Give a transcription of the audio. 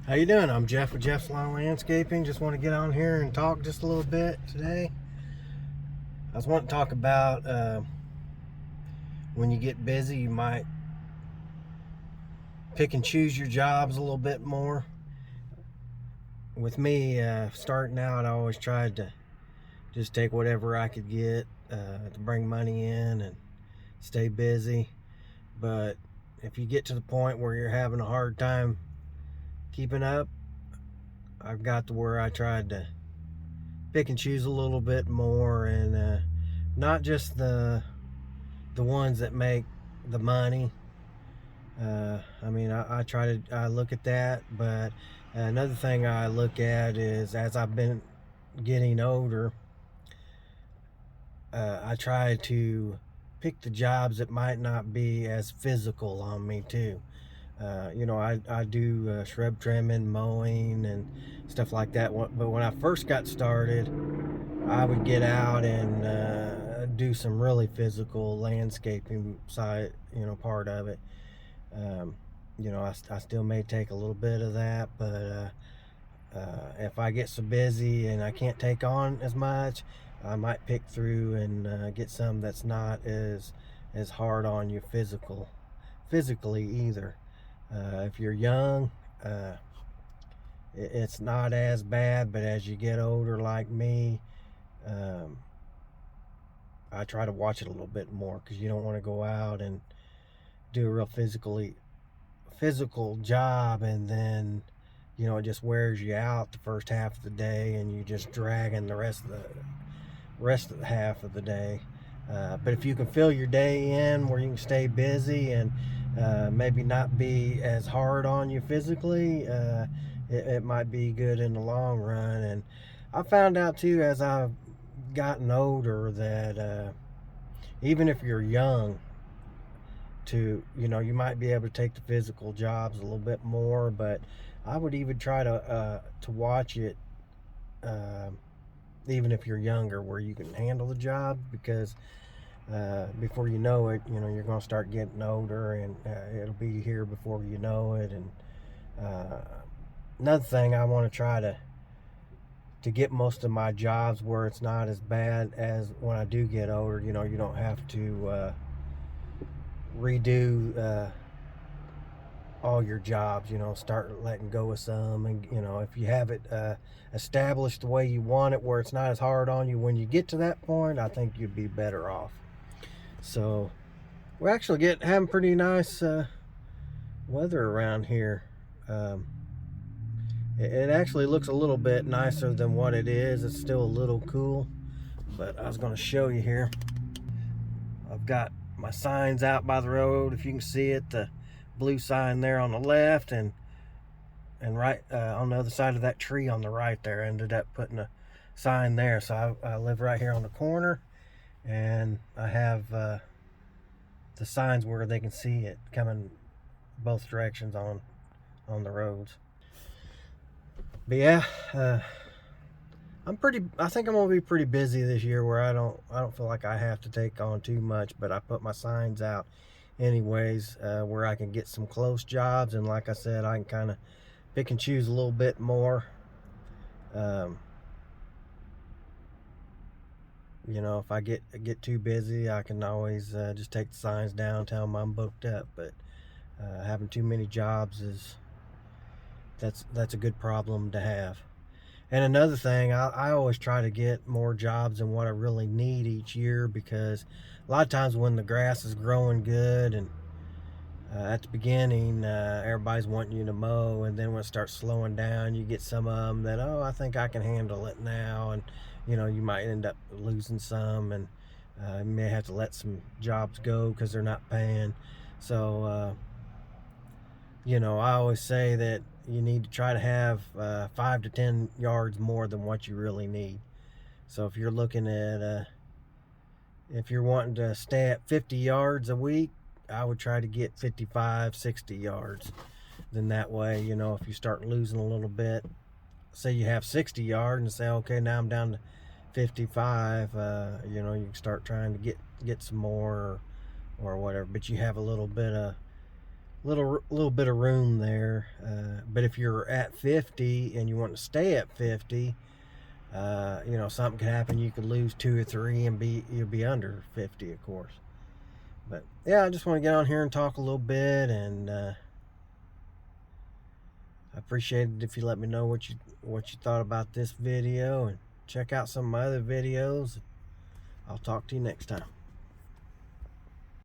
How you doing? I'm Jeff with Jeff's Lawn Landscaping. Just want to get on here and talk just a little bit today. I was wanting to talk about when you get busy, you might pick and choose your jobs a little bit more. With me, starting out, I always tried to just take whatever I could get to bring money in and stay busy. But if you get to the point where you're having a hard time keeping up, I've got to where I tried to pick and choose a little bit more, and not just the ones that make the money. I look at that, but another thing I look at is, as I've been getting older, I try to pick the jobs that might not be as physical on me too. I do shrub trimming, mowing, and stuff like that. But when I first got started, I would get out and do some really physical landscaping side, part of it. I still may take a little bit of that, but if I get so busy and I can't take on as much, I might pick through and get some that's not as hard on you physically either. If you're young, it's not as bad, but as you get older, like me, um, I try to watch it a little bit more, because you don't want to go out and do a real physical job, and then it just wears you out the first half of the day, and you just dragging the rest of the half of the day. But if you can fill your day in where you can stay busy and maybe not be as hard on you physically, it might be good in the long run. And I found out too, as I've gotten older, that even if you're young, you might be able to take the physical jobs a little bit more, but I would even try to watch it, even if you're younger, where you can handle the job, because before you know it, you're going to start getting older, and it'll be here before you know it. And another thing, I want to try to get most of my jobs where it's not as bad as when I do get older. You don't have to redo all your jobs. Start letting go of some, and if you have it established the way you want it, where it's not as hard on you when you get to that point, I think you'd be better off. So we're actually having pretty nice weather around here. It actually looks a little bit nicer than what it is. It's still a little cool, but I was going to show you here. I've got my signs out by the road. If you can see it, the blue sign there on the left, and right on the other side of that tree on the right there, I ended up putting a sign there. So I live right here on the corner, and I have the signs where they can see it coming both directions on the roads. But yeah, I think I'm gonna be pretty busy this year, where I don't feel like I have to take on too much, but I put my signs out anyways, where I can get some close jobs, and like I said, I can kind of pick and choose a little bit more. If I get too busy, I can always just take the signs down, tell them I'm booked up. But having too many jobs that's a good problem to have. And another thing, I always try to get more jobs than what I really need each year, because a lot of times when the grass is growing good, and at the beginning, everybody's wanting you to mow, and then when it starts slowing down, you get some of them that, I think I can handle it now, and you might end up losing some, and you may have to let some jobs go because they're not paying. So I always say that you need to try to have 5 to 10 yards more than what you really need. So if you're looking at if you're wanting to stay at 50 yards a week, I would try to get 55, 60 yards. Then that way, if you start losing a little bit, say you have 60 yards, and say, okay, now I'm down to 55, you can start trying to get some more, or whatever. But you have a little bit of little bit of room there. But if you're at 50 and you want to stay at 50, you know, something could happen. You could lose 2 or 3 and you'll be under 50, of course. But yeah, I just want to get on here and talk a little bit, and I appreciate it if you let me know what you thought about this video, and check out some of my other videos. I'll talk to you next time.